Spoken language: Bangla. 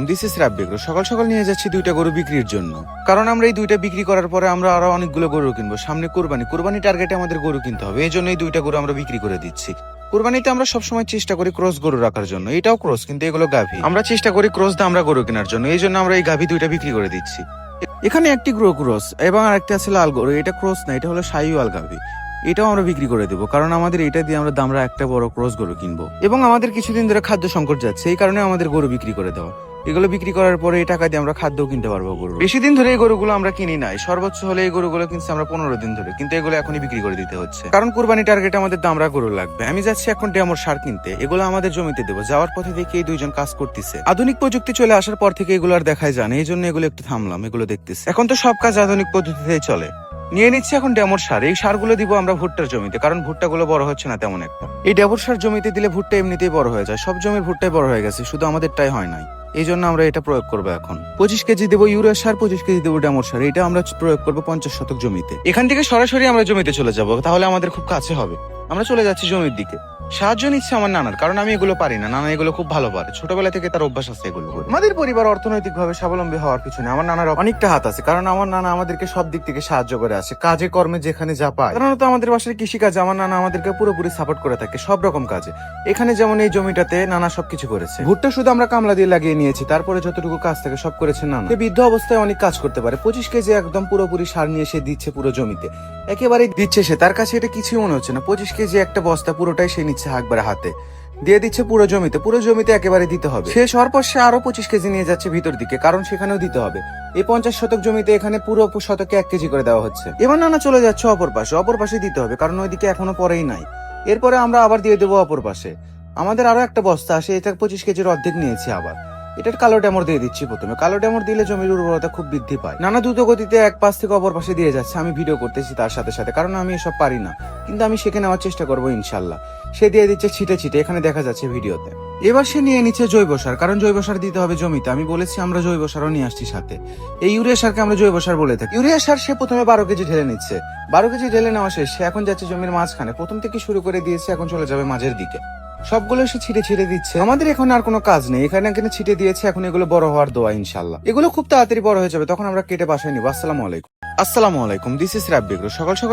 This is Rabbik. সকাল সকাল নিয়ে যাচ্ছি দুইটা গরু বিক্রির জন্য, কারণ আমরা এই দুইটা বিক্রি করার পরে আমরা আরো অনেকগুলো গরু কিনবো। সামনে কুরবানি টার্গেটে আমাদের গরু কিনতে হবে, এই জন্য এই দুইটা গরু আমরা বিক্রি করে দিচ্ছি। কুরবানিতে আমরা সবসময় চেষ্টা করি ক্রস গরু রাখার জন্য, এটাও ক্রস কিন্তু এগুলো গাভী। আমরা চেষ্টা করি ক্রস দিয়ে আমরা গরু কেনার জন্য, এই জন্য আমরা এই গাভী দুইটা বিক্রি করে দিচ্ছি। এখানে একটি গরু ক্রস এবং আরেকটি আছে লাল গরু, এটা ক্রস না, এটা হলো শাহিওয়াল গাভী। এটাও আমরা বিক্রি করে দেবো, কারণ আমাদের এটা দিয়ে আমরা একটা বড় ক্রস গরু কিনবো। এবং আমাদের কিছুদিন ধরে খাদ্য সংকট যাচ্ছে, এই কারণে আমাদের গরু বিক্রি করে দেওয়া। এগুলো বিক্রি করার পরে এই টাকা দিয়ে আমরা খাদ্যও কিনতে পারবো গরু। বেশি দিন ধরে এই গরুগুলো আমরা কিনি নাই, সর্বোচ্চ হলে এই গরুগুলো কিনছি আমরা 15 দিন ধরে, কিন্তু এগুলো এখনই বিক্রি করে দিতে হচ্ছে, কারণ কুরবানি টার্গেটে আমাদের দামরা গরু লাগবে। আমি যাচ্ছি এখন ডেমোর সার কিনতে, এগুলো আমাদের জমিতে দেবো। যাওয়ার পথে দেখি এই দুইজন কাজ করতেছে। আধুনিক প্রযুক্তি চলে আসার পর থেকে এগুলো আর দেখাই যায় না, এই জন্য এগুলো একটু থামলাম, এগুলো দেখতেছি। এখন তো সব কাজ আধুনিক পদ্ধতিতেই চলে। নিয়ে নিচ্ছি এখন ডেমোর সার। এই সারগুলো দিব আমরা ভুট্টার জমিতে, কারণ ভুট্টাগুলো বড় হচ্ছে না তেমন একটা। এই ডেমোর সার জমিতে দিলে ভুট্টা এমনিতেই বড় হয়ে যায়, সব জমির ভুট্টাই বড় হয়ে গেছে, শুধু আমাদেরটাই হয় নাই। এই জন্য আমরা এটা প্রয়োগ করবো এখন। 25 কেজি দেবো ইউরিয়া সার, 25 কেজি দেবো ডেমোর সার। এটা আমরা প্রয়োগ করবো 50 শতক জমিতে। এখান থেকে সরাসরি আমরা জমিতে চলে যাব, তাহলে আমাদের খুব কাছে হবে। আমরা চলে যাচ্ছি জমির দিকে। সাহায্য নিচ্ছে আমার নানার, কারণ আমি এগুলো পারি না, নানা এগুলো খুব ভালো পারে, ছোটবেলা থেকে তার অভ্যাস আছে এগুলো করে। আমাদের পরিবার অর্থনৈতিক ভাবে স্বাবলম্বী হওয়ার পিছনে আমার নানার অনেকটা হাত আছে, কারণ আমার নানা আমাদেরকে সব দিক থেকে সাহায্য করে আসে, কাজে কর্মে যেখানে যা পায়। সাধারণত আমাদের বাসায় কৃষি কাজে আমার নানা আমাদেরকে পুরোপুরি সাপোর্ট করে থাকে সব রকম কাজে। এখানে যেমন এই জমিটাতে নানা সবকিছু করেছে। ভুট্টা শুধু আমরা কামলা দিয়ে লাগিয়ে নিয়েছি, তারপরে যতটুকু কাজ থাকে সব করেছে নানা। বৃদ্ধ অবস্থায় অনেক কাজ করতে পারে। 25 কেজি একদম পুরোপুরি সার নিয়ে সে দিচ্ছে পুরো জমিতে, একেবারেই দিচ্ছে সে। তার কাছে এটা কিছুই মনে হচ্ছে না। 25 কেজি একটা বস্তা পুরোটাই সে নিচ্ছে একবারে হাতে দিয়ে দিচ্ছে পুরো জমিতে একেবারে দিতে হবে। শেষ হওয়ার পর সে আরো 25 কেজি নিয়ে যাচ্ছে ভিতর দিকে, কারণ সেখানেও দিতে হবে। এই 50 শতক জমিতে এখানে পুরো শতকে 1 কেজি করে দেওয়া হচ্ছে। এবার নানা চলে যাচ্ছে অপর পাশে দিতে হবে, কারণ ওইদিকে এখনো পরেই নাই। এরপরে আমরা আবার দিয়ে দেবো অপর পাশে। আমাদের আরো একটা বস্তা আসে, এটা 25 কেজির অর্ধেক নিয়েছি আবার। এটার কালো ডেমর দিয়ে দিচ্ছি প্রথমে। কালো ডেমর দিলে জমির উর্বরতা খুব বৃদ্ধি পায়। নানা দ্রুত গতিতে এক পাশ থেকে অপর পাশে দিয়ে যাচ্ছে। আমি ভিডিও করতেছি তার সাথে সাথে, কারণ আমি এসব পারি না, কিন্তু আমি শিখে নেওয়ার চেষ্টা করবো ইনশাল্লাহ। সে দিয়ে দিচ্ছে ছিটে ছিটে, এখানে দেখা যাচ্ছে ভিডিওতে। এবার সে নিয়ে নিচ্ছে জৈব সার, কারণ জৈব সার দিতে হবে জমিতে। আমি বলেছি আমরা জৈব সারও নিয়ে আসছি সাথে। এই ইউরিয়া সারকে আমরা জৈব সার বলে থাকি। ইউরিয়া সার সে প্রথমে 12 কেজি ঢেলে নিচ্ছে। 12 কেজি ঢেলে নেওয়া শেষ, সে এখন যাচ্ছে জমির মাঝখানে। প্রথম থেকে শুরু করে দিয়েছে, এখন চলে যাবে মাঝের দিকে। সবগুলো সে ছিটে ছিটে দিচ্ছে। আমাদের এখন আর কোনো কাজ নেই, এখানে ছিটে দিয়েছে। এখন এগুলো বড় হওয়ার দোয়া ইনশাল্লাহ। এগুলো খুব তাড়াতাড়ি বড় হয়ে যাবে, তখন আমরা কেটে বাসায় নিব। আসসালামু আলাইকুম। This is Rabbik. সকাল সকাল